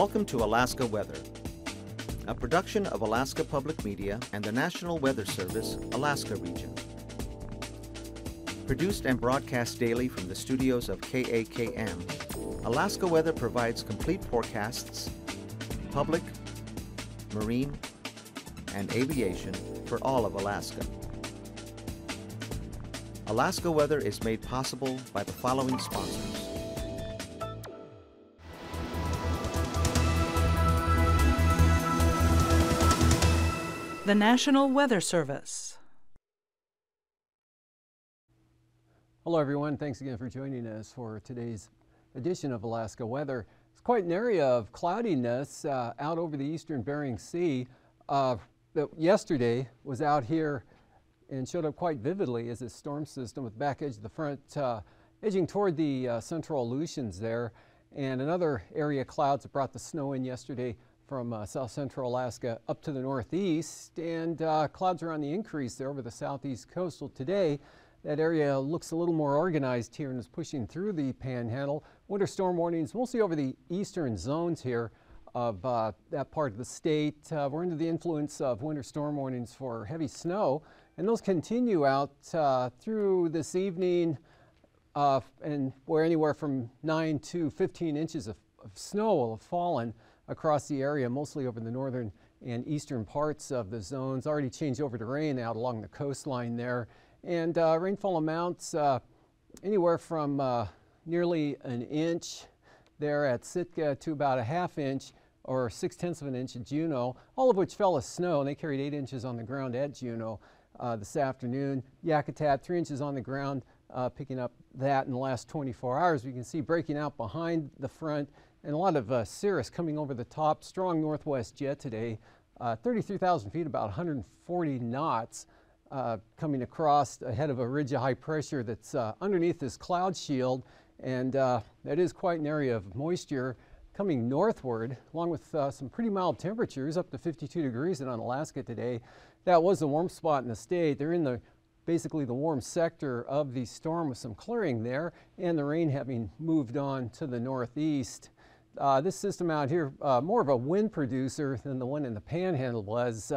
Welcome to Alaska Weather, a production of Alaska Public Media and the National Weather Service, Alaska Region. Produced and broadcast daily from the studios of KAKM, Alaska Weather provides complete forecasts, public, marine, and aviation for all of Alaska. Alaska Weather is made possible by the following sponsors. The National Weather Service. Hello everyone, thanks again for joining us for today's edition of Alaska Weather. It's quite an area of cloudiness out over the eastern Bering Sea. That yesterday was out here and showed up quite vividly as a storm system with back edge of the front edging toward the central Aleutians there, and another area of clouds that brought the snow in yesterday from south central Alaska up to the northeast, and clouds are on the increase there over the southeast coastal today. That area looks a little more organized here and is pushing through the panhandle. Winter storm warnings mostly over the eastern zones here of that part of the state. We're under the influence of winter storm warnings for heavy snow, and those continue out through this evening, and where anywhere from 9 to 15 inches of snow will have fallen across the area, mostly over the northern and eastern parts of the zones. Already changed over to rain out along the coastline there. And rainfall amounts anywhere from nearly an inch there at Sitka to about a half inch or 6/10 of an inch at Juneau, all of which fell as snow, and they carried 8 inches on the ground at Juneau this afternoon. Yakutat, 3 inches on the ground, picking up that in the last 24 hours. We can see breaking out behind the front, and a lot of cirrus coming over the top. Strong northwest jet today, 33,000 feet, about 140 knots, coming across ahead of a ridge of high pressure that's underneath this cloud shield, and that is quite an area of moisture coming northward, along with some pretty mild temperatures, up to 52 degrees in Alaska today. That was the warm spot in the state. They're in basically the warm sector of the storm with some clearing there, and the rain having moved on to the northeast. This system out here, more of a wind producer than the one in the panhandle was.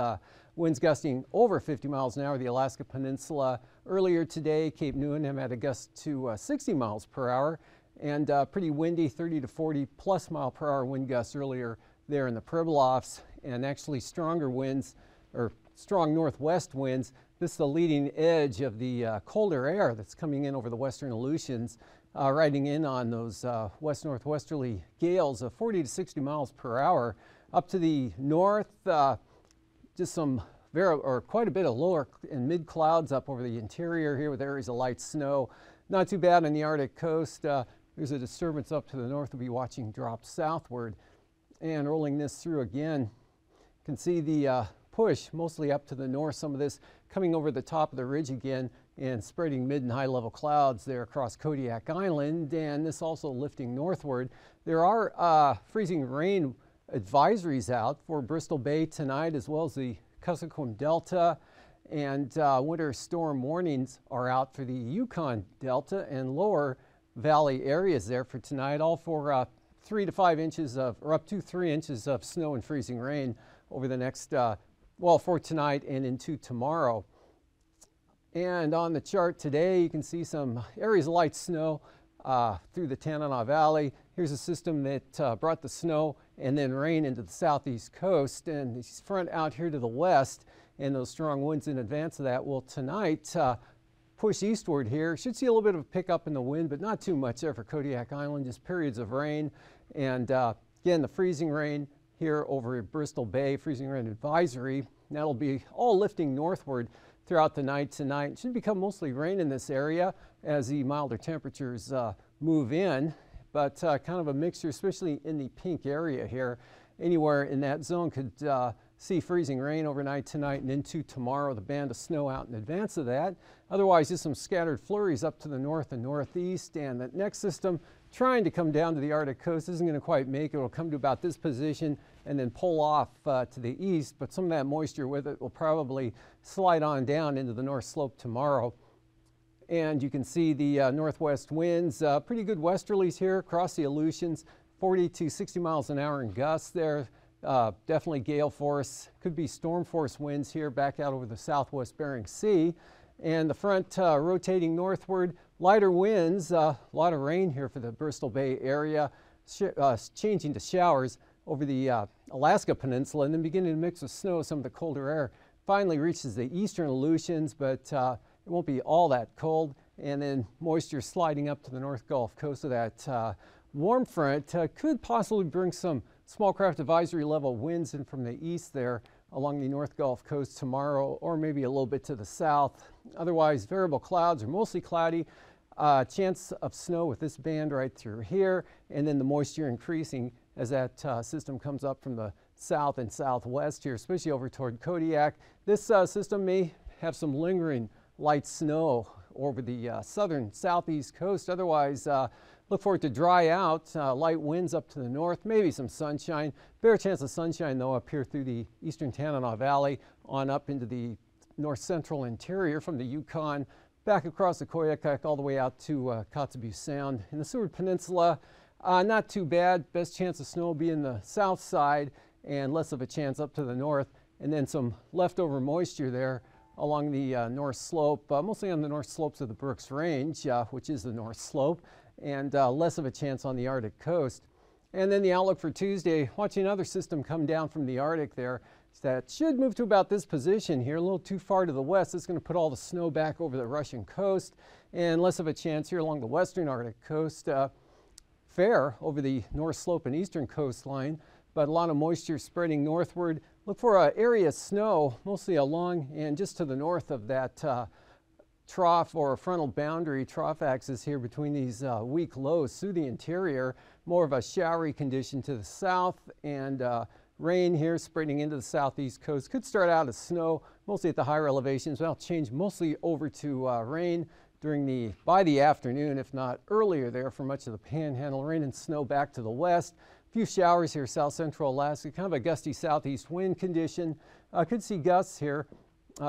Winds gusting over 50 miles an hour, the Alaska Peninsula. Earlier today, Cape Newnham had a gust to 60 miles per hour, and pretty windy, 30 to 40 plus mile per hour wind gusts earlier there in the Pribilofs, and actually stronger winds, or strong northwest winds. This is the leading edge of the colder air that's coming in over the western Aleutians, riding in on those west-northwesterly gales of 40 to 60 miles per hour. Up to the north, just some quite a bit of lower and mid clouds up over the interior here with areas of light snow. Not too bad on the Arctic coast. There's a disturbance up to the north we'll be watching drop southward. And rolling this through again, you can see the push mostly up to the north, some of this coming over the top of the ridge again and spreading mid and high level clouds there across Kodiak Island, and this also lifting northward. There are freezing rain advisories out for Bristol Bay tonight, as well as the Kuskokwim Delta, and winter storm warnings are out for the Yukon Delta and lower valley areas there for tonight, all for 3 to 5 inches of, or up to 3 inches of snow and freezing rain over the next, well, for tonight and into tomorrow. And on the chart today, you can see some areas of light snow through the Tanana Valley. Here's a system that brought the snow and then rain into the southeast coast, and this front out here to the west, and those strong winds in advance of that will tonight push eastward here. Should see a little bit of a pickup in the wind, but not too much there for Kodiak Island, just periods of rain. And again, the freezing rain here over Bristol Bay, freezing rain advisory. That'll be all lifting northward throughout the night tonight. It should become mostly rain in this area as the milder temperatures move in, but kind of a mixture, especially in the pink area here. Anywhere in that zone could see freezing rain overnight tonight and into tomorrow, the band of snow out in advance of that. Otherwise, just some scattered flurries up to the north and northeast, and that next system trying to come down to the Arctic coast isn't going to quite make it. It'll come to about this position and then pull off to the east, but some of that moisture with it will probably slide on down into the north slope tomorrow. And you can see the northwest winds, pretty good westerlies here across the Aleutians, 40 to 60 miles an hour in gusts there. Definitely gale force, could be storm force winds here back out over the southwest Bering Sea. And the front rotating northward, lighter winds, a lot of rain here for the Bristol Bay area, changing to showers over the Alaska Peninsula, and then beginning to mix with snow. Some of the colder air finally reaches the eastern Aleutians, but it won't be all that cold. And then moisture sliding up to the North Gulf Coast of that warm front could possibly bring some small craft advisory level winds in from the east there along the North Gulf Coast tomorrow, or maybe a little bit to the south. Otherwise, variable clouds are mostly cloudy. Chance of snow with this band right through here, and then the moisture increasing as that system comes up from the south and southwest here, especially over toward Kodiak. This system may have some lingering light snow over the southern southeast coast. Otherwise, look for it to dry out. Light winds up to the north, maybe some sunshine. Better chance of sunshine though up here through the eastern Tanana Valley on up into the north central interior from the Yukon back across the Koyukuk all the way out to Kotzebue Sound. In the Seward Peninsula, not too bad. Best chance of snow will be in the south side and less of a chance up to the north, and then some leftover moisture there along the north slope, mostly on the north slopes of the Brooks Range, which is the north slope, and less of a chance on the Arctic coast. And then the outlook for Tuesday, watching another system come down from the Arctic there that should move to about this position here, a little too far to the west. It's going to put all the snow back over the Russian coast, and less of a chance here along the western Arctic coast. Fair over the north slope and eastern coastline, but a lot of moisture spreading northward. Look for an area of snow, mostly along and just to the north of that trough or frontal boundary trough axis here between these weak lows through the interior. More of a showery condition to the south, and rain here spreading into the southeast coast. Could start out as snow, mostly at the higher elevations, but I'll change mostly over to rain by the afternoon, if not earlier there for much of the panhandle. Rain and snow back to the west. A few showers here south central Alaska, kind of a gusty southeast wind condition. Could see gusts here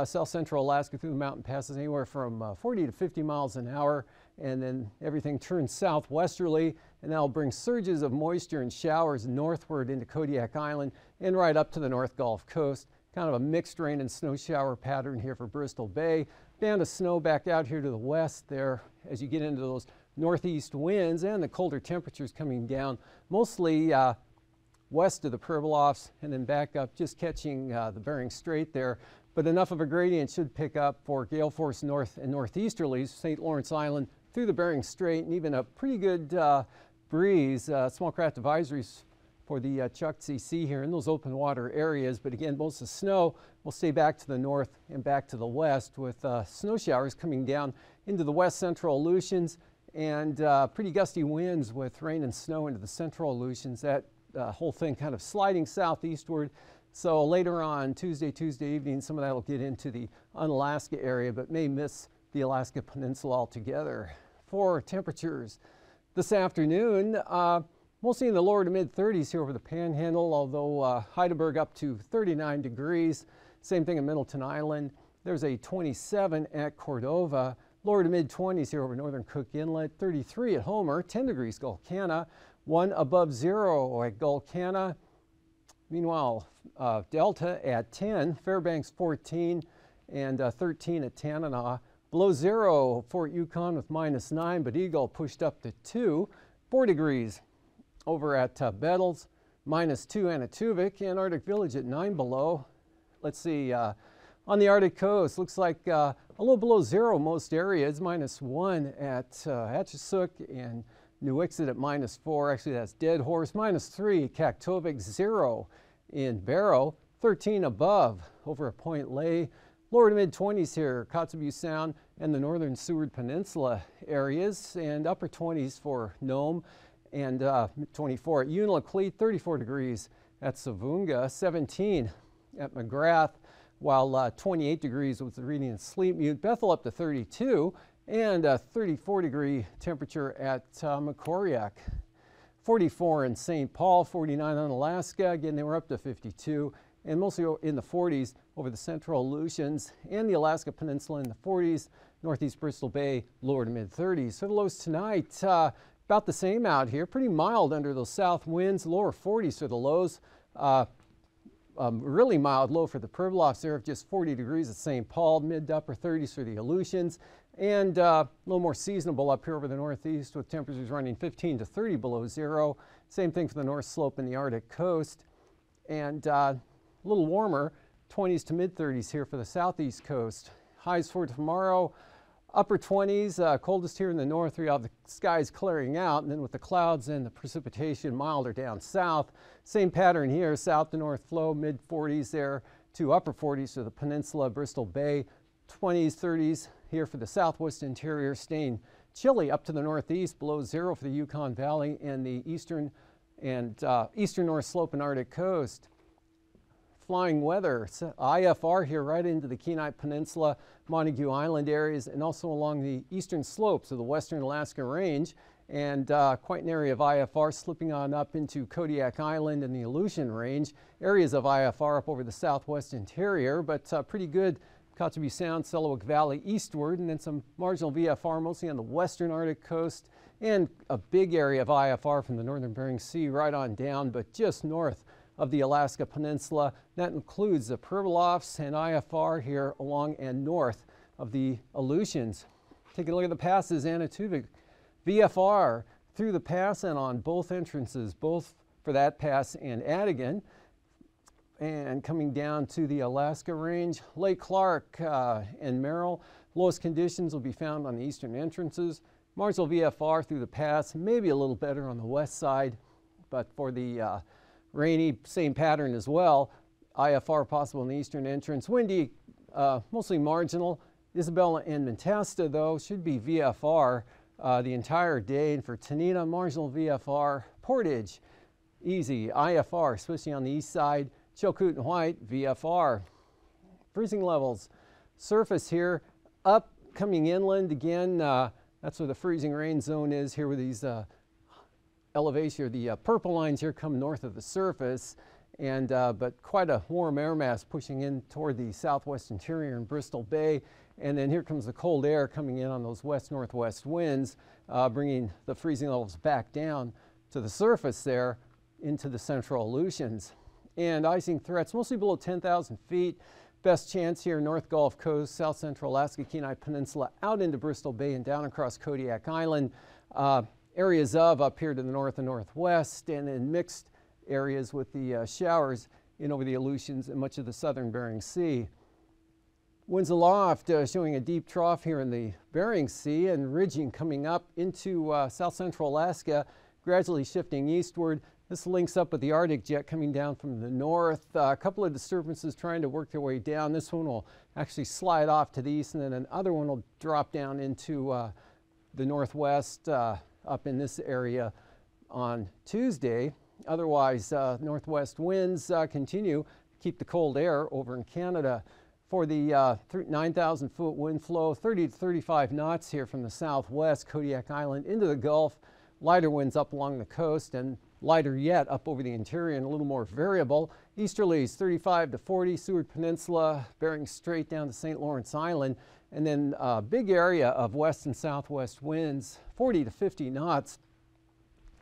south central Alaska through the mountain passes anywhere from 40 to 50 miles an hour, and then everything turns southwesterly, and that'll bring surges of moisture and showers northward into Kodiak Island and right up to the North Gulf Coast. Kind of a mixed rain and snow shower pattern here for Bristol Bay. Band of snow back out here to the west there as you get into those northeast winds and the colder temperatures coming down, mostly west of the Pribilofs and then back up, just catching the Bering Strait there. But enough of a gradient should pick up for gale force north and northeasterlies, St. Lawrence Island through the Bering Strait, and even a pretty good breeze. Small craft advisories for the Chukchi Sea here in those open water areas. But again, most of the snow will stay back to the north and back to the west, with snow showers coming down into the west central Aleutians, and pretty gusty winds with rain and snow into the central Aleutians. That whole thing kind of sliding southeastward. So later on Tuesday evening, some of that will get into the Unalaska area, but may miss the Alaska Peninsula altogether. For temperatures this afternoon, mostly in the lower to mid 30s here over the Panhandle, although Heidelberg up to 39 degrees. Same thing in Middleton Island. There's a 27 at Cordova. Lower to mid 20s here over northern Cook Inlet. 33 at Homer, 10 degrees Gulkana, 1 above 0 at Gulkana. Meanwhile, Delta at 10, Fairbanks 14, and 13 at Tanana. Below 0, Fort Yukon with -9, but Eagle pushed up to 2. 4 degrees over at Bettles, -2 Anatuvik, and Arctic Village at 9 below. Let's see, on the Arctic coast, looks like a little below 0 most areas, -1 at Hatchisuk and Nuiqsut at -4. Actually, that's Dead Horse. -3 Kaktovik, 0 in Barrow, 13 above over at Point Lay. Lower to mid 20s here, Kotzebue Sound and the northern Seward Peninsula areas, and upper 20s for Nome, and 24 at Unalakleet, 34 degrees at Savunga, 17 at McGrath, while 28 degrees was the reading in Sleepmute. Bethel up to 32, and a 34-degree temperature at Macoriac. 44 in St. Paul, 49 on Alaska. Again, they were up to 52, and mostly in the 40s over the central Aleutians and the Alaska Peninsula in the 40s. Northeast Bristol Bay, lower to mid 30s. So the lows tonight, about the same out here. Pretty mild under those south winds, lower 40s for the lows. Really mild low for the Pribilofs there of just 40 degrees at St. Paul, mid to upper 30s for the Aleutians, and a little more seasonable up here over the northeast with temperatures running 15 to 30 below zero. Same thing for the North Slope and the Arctic coast, and a little warmer, 20s to mid 30s here for the southeast coast. Highs for tomorrow, upper 20s, coldest here in the north. We have the skies clearing out, and then with the clouds and the precipitation milder down south. Same pattern here, south to north flow, mid 40s there to upper 40s to the peninsula, Bristol Bay, 20s, 30s here for the southwest interior, staying chilly up to the northeast, below zero for the Yukon Valley and the eastern North Slope and Arctic coast. Flying weather, IFR here right into the Kenai Peninsula, Montague Island areas, and also along the eastern slopes of the western Alaska Range, and quite an area of IFR slipping on up into Kodiak Island and the Aleutian Range. Areas of IFR up over the southwest interior, but pretty good. Kotzebue Sound, Selawik Valley eastward, and then some marginal VFR mostly on the western Arctic coast, and a big area of IFR from the northern Bering Sea right on down, but just north of the Alaska Peninsula. That includes the Pribilofs and IFR here along and north of the Aleutians. Take a look at the passes, Anatuvik, VFR through the pass and on both entrances, both for that pass and Adigan. And coming down to the Alaska Range, Lake Clark and Merrill, lowest conditions will be found on the eastern entrances. Marginal VFR through the pass, maybe a little better on the west side, but for the rainy, same pattern as well. IFR possible in the eastern entrance. Windy, mostly marginal. Isabella and Mentasta, though, should be VFR the entire day. And for Tanita, marginal VFR. Portage, easy. IFR, especially on the east side. Chilkoot and White, VFR. Freezing levels. Surface here, up, coming inland again. That's where the freezing rain zone is here with these elevation, or the purple lines here come north of the surface, and but quite a warm air mass pushing in toward the southwest interior in Bristol Bay, and then here comes the cold air coming in on those west-northwest winds, bringing the freezing levels back down to the surface there into the central Aleutians. And icing threats mostly below 10,000 feet. Best chance here, North Gulf Coast, South Central Alaska, Kenai Peninsula, out into Bristol Bay and down across Kodiak Island. Areas of up here to the north and northwest, and then mixed areas with the showers in over the Aleutians and much of the southern Bering Sea. Winds aloft showing a deep trough here in the Bering Sea, and ridging coming up into south central Alaska, gradually shifting eastward. This links up with the Arctic jet coming down from the north. A couple of disturbances trying to work their way down. This one will actually slide off to the east, and then another one will drop down into the northwest up in this area on Tuesday. Otherwise, northwest winds continue to keep the cold air over in Canada. For the 9,000-foot wind flow, 30 to 35 knots here from the southwest, Kodiak Island into the Gulf. Lighter winds up along the coast, and lighter yet up over the interior and a little more variable. Easterlies 35 to 40, Seward Peninsula, Bering Strait down to St. Lawrence Island, and then a big area of west and southwest winds, 40 to 50 knots.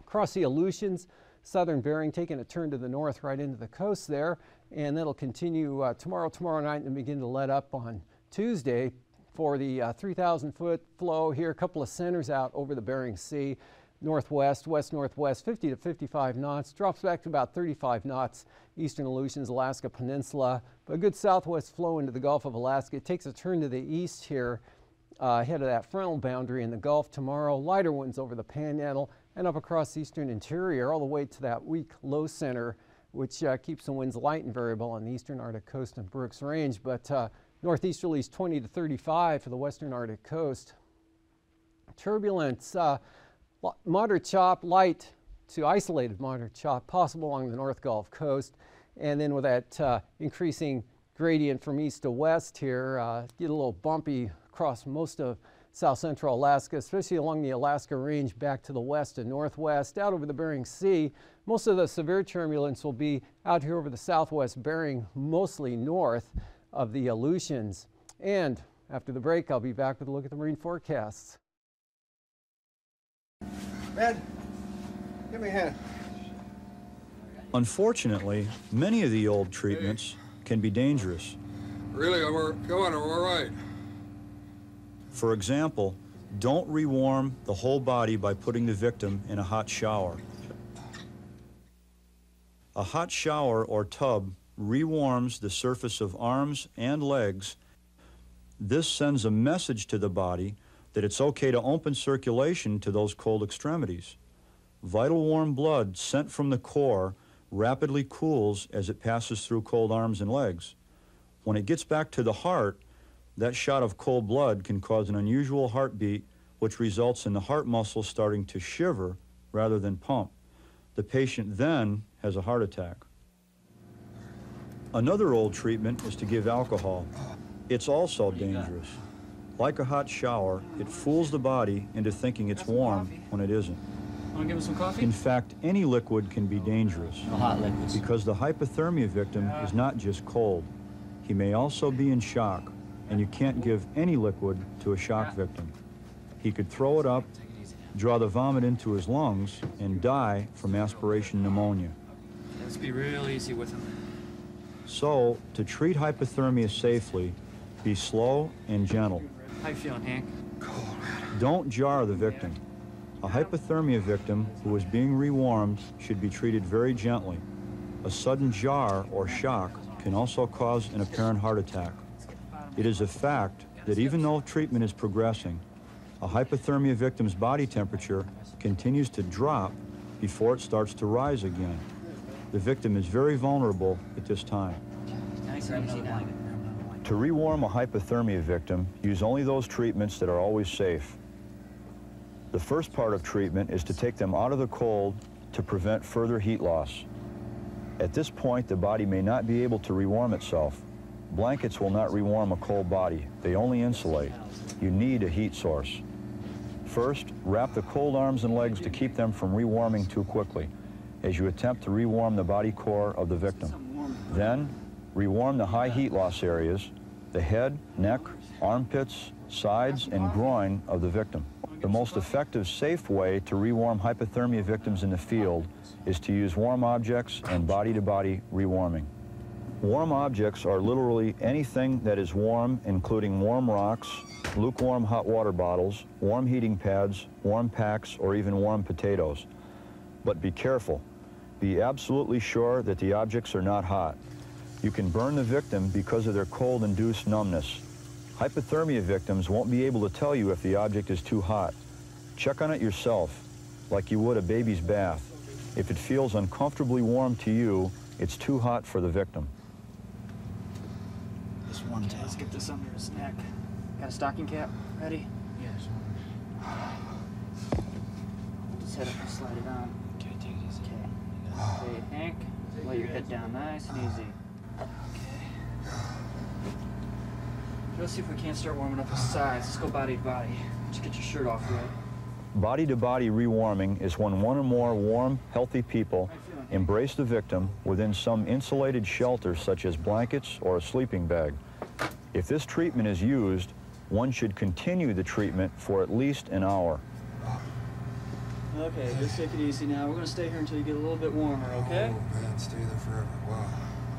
Across the Aleutians, southern Bering taking a turn to the north right into the coast there, and that'll continue tomorrow night, and begin to let up on Tuesday for the 3,000-foot flow here. A couple of centers out over the Bering Sea. Northwest, west-northwest, 50 to 55 knots, drops back to about 35 knots, eastern Aleutians, Alaska Peninsula. But a good southwest flow into the Gulf of Alaska. It takes a turn to the east here, ahead of that frontal boundary in the Gulf tomorrow. Lighter winds over the Panhandle and up across the eastern interior, all the way to that weak low center, which keeps the winds light and variable on the eastern Arctic coast and Brooks Range. But northeasterlies 20 to 35 for the western Arctic coast. Turbulence. Moderate chop, light to isolated moderate chop, possible along the North Gulf Coast. And then with that increasing gradient from east to west here, get a little bumpy across most of south central Alaska, especially along the Alaska Range back to the west and northwest, out over the Bering Sea. Most of the severe turbulence will be out here over the southwest Bering, mostly north of the Aleutians. And after the break, I'll be back with a look at the marine forecasts. Ben, give me a hand. Unfortunately, many of the old treatments can be dangerous. Really, we're going, we're all right. For example, don't rewarm the whole body by putting the victim in a hot shower. A hot shower or tub rewarms the surface of arms and legs. This sends a message to the body that it's okay to open circulation to those cold extremities. Vital warm blood sent from the core rapidly cools as it passes through cold arms and legs. When it gets back to the heart, that shot of cold blood can cause an unusual heartbeat, which results in the heart muscle starting to shiver rather than pump. The patient then has a heart attack. Another old treatment is to give alcohol. It's also dangerous. Like a hot shower, it fools the body into thinking it's warm when it isn't. Want to give him some coffee? In fact, any liquid can be dangerous Hot liquids. because the hypothermia victim is not just cold. He may also be in shock, and you can't give any liquid to a shock victim. He could throw it up, draw the vomit into his lungs, and die from aspiration pneumonia. Let's be real easy with him. So, to treat hypothermia safely, be slow and gentle. How you feeling, Hank? Don't jar the victim. A hypothermia victim who is being rewarmed should be treated very gently. A sudden jar or shock can also cause an apparent heart attack. It is a fact that even though treatment is progressing, a hypothermia victim's body temperature continues to drop before it starts to rise again. The victim is very vulnerable at this time. Nice and easy now. To rewarm a hypothermia victim, use only those treatments that are always safe. The first part of treatment is to take them out of the cold to prevent further heat loss. At this point, the body may not be able to rewarm itself. Blankets will not rewarm a cold body. They only insulate. You need a heat source. First, wrap the cold arms and legs to keep them from rewarming too quickly as you attempt to rewarm the body core of the victim. Then, rewarm the high heat loss areas, the head, neck, armpits, sides, and groin of the victim. The most effective, safe way to rewarm hypothermia victims in the field is to use warm objects and body-to-body rewarming. Warm objects are literally anything that is warm, including warm rocks, lukewarm hot water bottles, warm heating pads, warm packs, or even warm potatoes. But be careful. Be absolutely sure that the objects are not hot. You can burn the victim because of their cold-induced numbness. Hypothermia victims won't be able to tell you if the object is too hot. Check on it yourself, like you would a baby's bath. If it feels uncomfortably warm to you, it's too hot for the victim. This one towel. Let's get this under his neck. Got a stocking cap ready? Yes. Hold his head up and slide it on. Okay, take it easy. Okay. Okay, Hank, lay your head down nice and easy. Okay. Let's see if we can't start warming up his sides. Let's go body to body. Just get your shirt off, right? Body-to-body rewarming is when one or more warm, healthy people embrace the victim within some insulated shelter such as blankets or a sleeping bag. If this treatment is used, one should continue the treatment for at least an hour. Okay, just take it easy now. We're going to stay here until you get a little bit warmer, okay? Oh, man, stay there forever. Wow.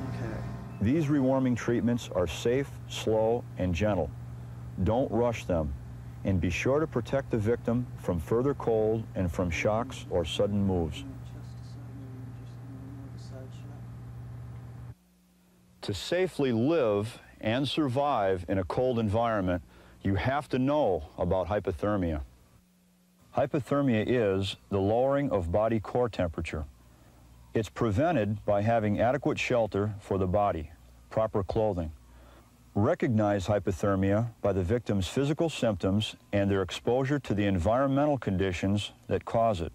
Okay. These rewarming treatments are safe, slow, and gentle. Don't rush them, and be sure to protect the victim from further cold and from shocks or sudden moves. To safely live and survive in a cold environment, you have to know about hypothermia. Hypothermia is the lowering of body core temperature. It's prevented by having adequate shelter for the body, proper clothing. Recognize hypothermia by the victim's physical symptoms and their exposure to the environmental conditions that cause it.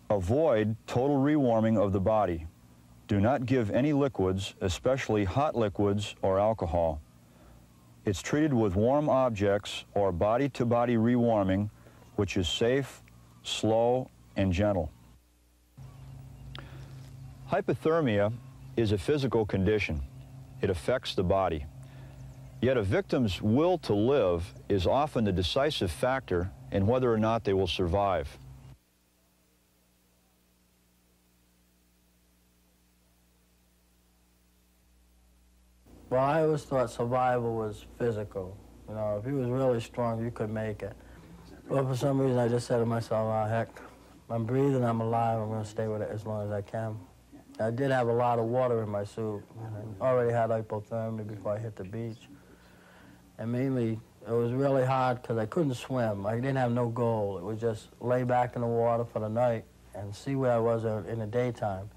Avoid total rewarming of the body. Do not give any liquids, especially hot liquids or alcohol. It's treated with warm objects or body-to-body rewarming, which is safe, slow, and gentle. Hypothermia is a physical condition. It affects the body. Yet a victim's will to live is often the decisive factor in whether or not they will survive. Well, I always thought survival was physical. You know, if you was really strong, you could make it. But for some reason, I just said to myself, oh, heck, I'm breathing, I'm alive, I'm going to stay with it as long as I can. I did have a lot of water in my suit. I already had hypothermia before I hit the beach. And mainly, it was really hard because I couldn't swim. I didn't have no goal. It was just lay back in the water for the night and see where I was in the daytime.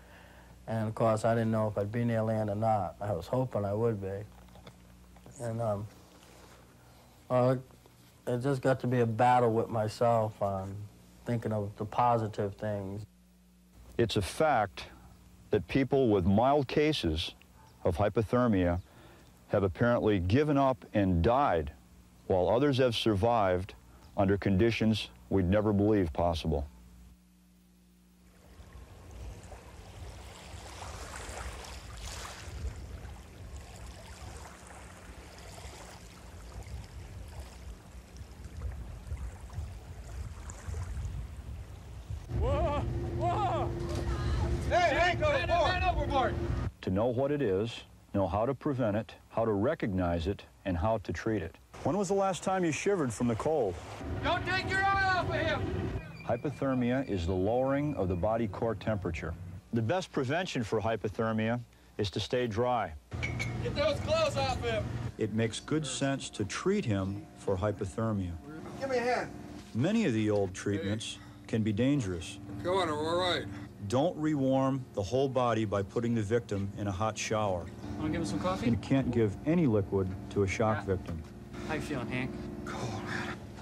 And of course, I didn't know if I'd be near land or not. I was hoping I would be. And it just got to be a battle with myself on thinking of the positive things. It's a fact that people with mild cases of hypothermia have apparently given up and died, while others have survived under conditions we'd never believed possible. Whoa! Whoa! Hey, Hank, man overboard! To know what it is, know how to prevent it, how to recognize it, and how to treat it. When was the last time you shivered from the cold? Don't take your eye off of him! Hypothermia is the lowering of the body core temperature. The best prevention for hypothermia is to stay dry. Get those clothes off him! It makes good sense to treat him for hypothermia. Give me a hand. Many of the old treatments can be dangerous. Come on, we're all right. Don't rewarm the whole body by putting the victim in a hot shower. Want to give him some coffee? You can't give any liquid to a shock victim. How you feeling, Hank?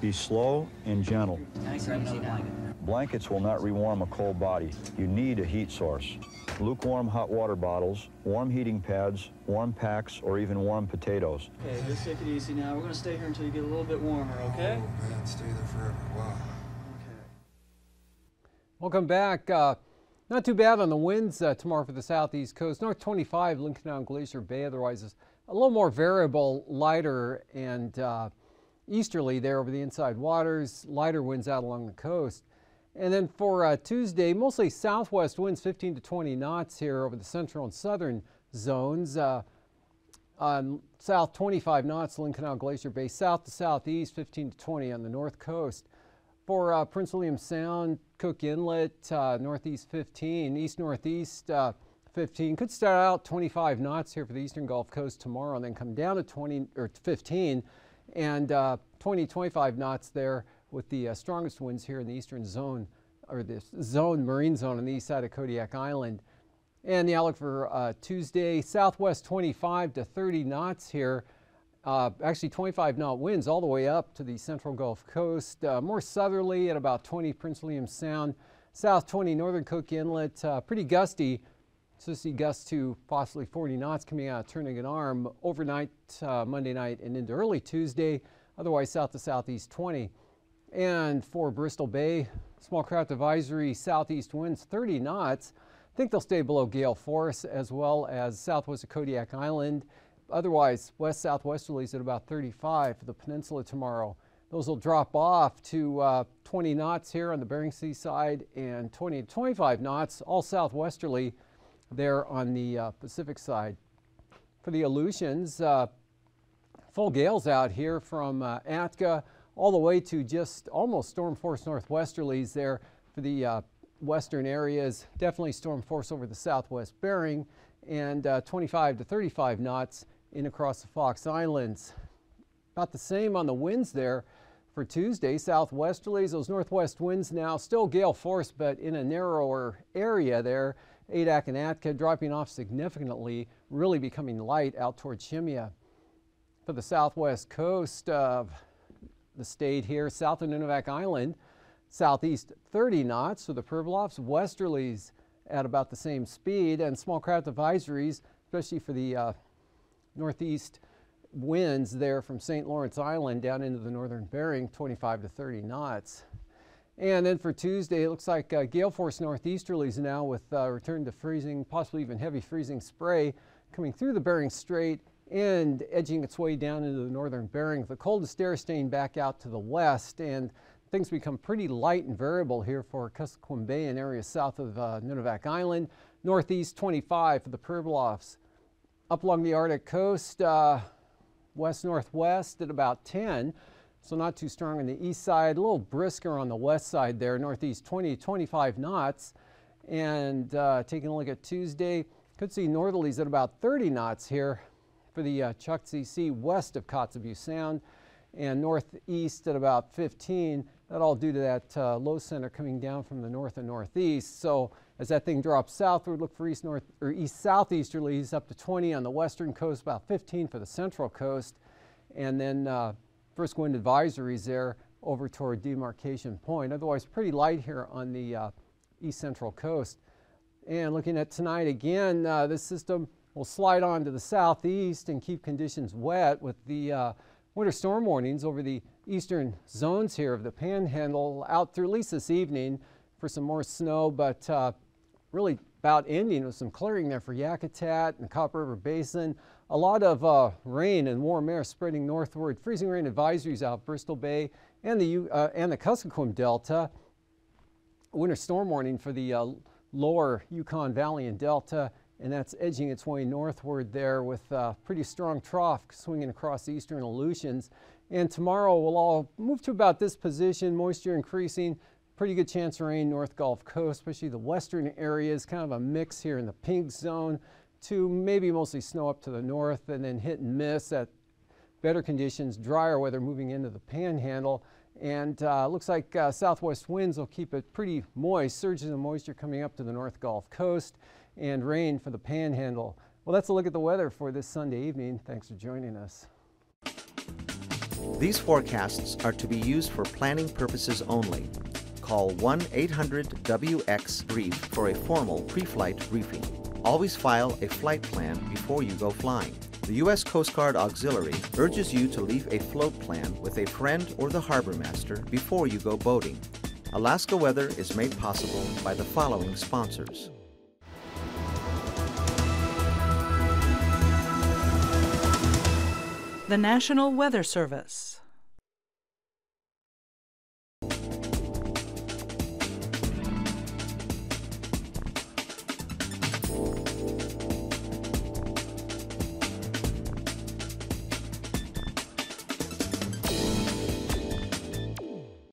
Be slow and gentle. Nice and easy now. Blankets will not rewarm a cold body. You need a heat source. Lukewarm hot water bottles, warm heating pads, warm packs, or even warm potatoes. Okay, just take it easy now. We're going to stay here until you get a little bit warmer, okay? Oh, man, stay there forever. Wow. Okay. Welcome back. Not too bad on the winds tomorrow for the southeast coast. North 25, Lincoln Island Glacier Bay, otherwise is a little more variable, lighter and easterly there over the inside waters, lighter winds out along the coast. And then for Tuesday, mostly southwest winds 15 to 20 knots here over the central and southern zones. South 25 knots, Lincoln Island Glacier Bay, south to southeast 15 to 20 on the north coast. For Prince William Sound, Cook Inlet, northeast 15, east-northeast 15. Could start out 25 knots here for the eastern Gulf Coast tomorrow and then come down to 20 or 15 and 20-25 knots there with the strongest winds here in the eastern zone, or the marine zone on the east side of Kodiak Island. And the outlook for Tuesday, southwest 25 to 30 knots here. Actually 25 knot winds all the way up to the central Gulf Coast. More southerly at about 20 Prince William Sound. South 20 northern Cook Inlet. Pretty gusty. So see gusts to possibly 40 knots coming out of Turnagain Arm overnight Monday night and into early Tuesday. Otherwise south to southeast 20. And for Bristol Bay, small craft advisory, southeast winds 30 knots. I think they'll stay below gale force, as well as southwest of Kodiak Island. Otherwise, west-southwesterlies at about 35 for the peninsula tomorrow. Those will drop off to 20 knots here on the Bering Sea side and 20 to 25 knots, all southwesterly there on the Pacific side. For the Aleutians, full gales out here from Atka all the way to just almost storm force northwesterlies there for the western areas. Definitely storm force over the southwest Bering and 25 to 35 knots in across the Fox Islands. About the same on the winds there for Tuesday. Southwesterlies, those northwest winds now still gale force, but in a narrower area there. Adak and Atka dropping off significantly, really becoming light out towards Shemya. For the southwest coast of the state here, south of Nunivak Island, southeast 30 knots for the Pribilofs, westerlies at about the same speed, and small craft advisories, especially for the northeast winds there from St. Lawrence Island down into the northern Bering, 25 to 30 knots. And then for Tuesday, it looks like gale force northeasterlies now with return to freezing, possibly even heavy freezing spray coming through the Bering Strait and edging its way down into the northern Bering. The coldest air staying back out to the west, and things become pretty light and variable here for Kuskokwim Bay and areas south of Nunivak Island. Northeast 25 for the Pribilofs. up along the Arctic coast, west-northwest at about 10. So not too strong on the east side, a little brisker on the west side there, northeast 20 to 25 knots. And taking a look at Tuesday, could see northerlies at about 30 knots here for the Chukchi Sea west of Kotzebue Sound, and northeast at about 15. That all due to that low center coming down from the north and northeast. So as that thing drops southward, look for east-north or east-southeasterlies up to 20 on the western coast, about 15 for the central coast, and then first wind advisories there over toward demarcation point. Otherwise pretty light here on the east central coast. And looking at tonight again, this system will slide on to the southeast and keep conditions wet with the winter storm warnings over the eastern zones here of the Panhandle out through at least this evening for some more snow, but really about ending with some clearing there for Yakutat and Copper River Basin. A lot of rain and warm air spreading northward. Freezing rain advisories out Bristol Bay and the Kuskokwim Delta. Winter storm warning for the lower Yukon Valley and Delta, and that's edging its way northward there with pretty strong trough swinging across the eastern Aleutians. And tomorrow we'll all move to about this position, moisture increasing, pretty good chance of rain North Gulf Coast, especially the western areas, kind of a mix here in the pink zone to maybe mostly snow up to the north, and then hit and miss at better conditions, drier weather moving into the Panhandle. And looks like southwest winds will keep it pretty moist, surges of moisture coming up to the North Gulf Coast, and rain for the Panhandle. Well, that's a look at the weather for this Sunday evening. Thanks for joining us. These forecasts are to be used for planning purposes only. Call 1-800-WX-BRIEF for a formal pre-flight briefing. Always file a flight plan before you go flying. The U.S. Coast Guard Auxiliary urges you to leave a float plan with a friend or the harbor master before you go boating. Alaska Weather is made possible by the following sponsors. The National Weather Service.